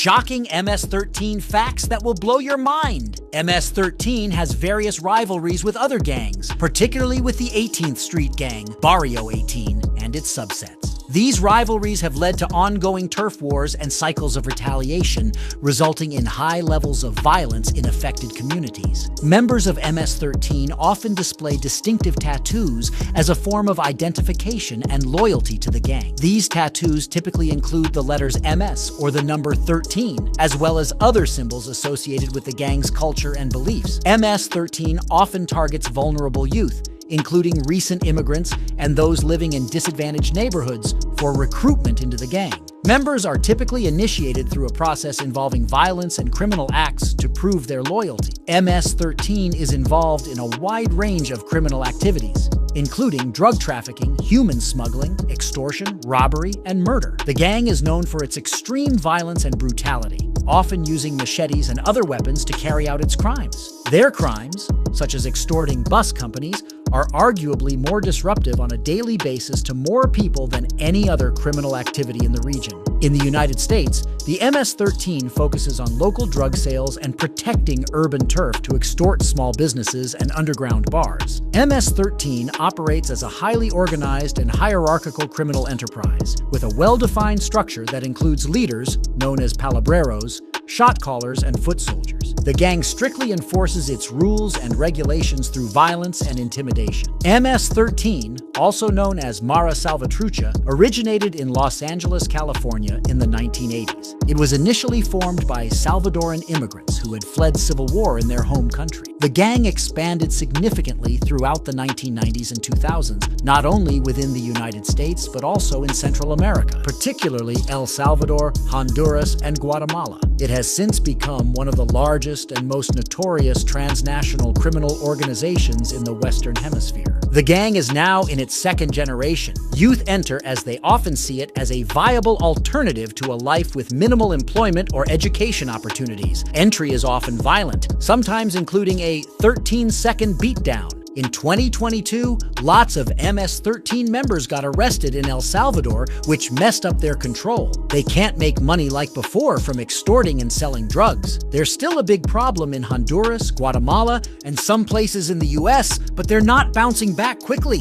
Shocking MS-13 facts that will blow your mind. MS-13 has various rivalries with other gangs, particularly with the 18th Street Gang, Barrio 18, and its subsets. These rivalries have led to ongoing turf wars and cycles of retaliation, resulting in high levels of violence in affected communities. Members of MS-13 often display distinctive tattoos as a form of identification and loyalty to the gang. These tattoos typically include the letters MS or the number 13, as well as other symbols associated with the gang's culture and beliefs. MS-13 often targets vulnerable youth, including recent immigrants and those living in disadvantaged neighborhoods, for recruitment into the gang. Members are typically initiated through a process involving violence and criminal acts to prove their loyalty. MS-13 is involved in a wide range of criminal activities, including drug trafficking, human smuggling, extortion, robbery, and murder. The gang is known for its extreme violence and brutality, often using machetes and other weapons to carry out its crimes. Their crimes, such as extorting bus companies, are arguably more disruptive on a daily basis to more people than any other criminal activity in the region. In the United States, the MS-13 focuses on local drug sales and protecting urban turf to extort small businesses and underground bars. MS-13 operates as a highly organized and hierarchical criminal enterprise, with a well-defined structure that includes leaders, known as palabreros, shot callers, and foot soldiers. The gang strictly enforces its rules and regulations through violence and intimidation. MS-13, also known as Mara Salvatrucha, originated in Los Angeles, California in the 1980s. It was initially formed by Salvadoran immigrants who had fled civil war in their home country. The gang expanded significantly throughout the 1990s and 2000s, not only within the United States, but also in Central America, particularly El Salvador, Honduras, and Guatemala. It has since become one of the largest and most notorious transnational criminal organizations in the Western Hemisphere. The gang is now in its second generation. Youth enter as they often see it as a viable alternative to a life with minimal employment or education opportunities. Entry is often violent, sometimes including a 13-second beatdown. In 2022, lots of MS-13 members got arrested in El Salvador, which messed up their control. They can't make money like before from extorting and selling drugs. There's still a big problem in Honduras, Guatemala, and some places in the US, but they're not bouncing back quickly.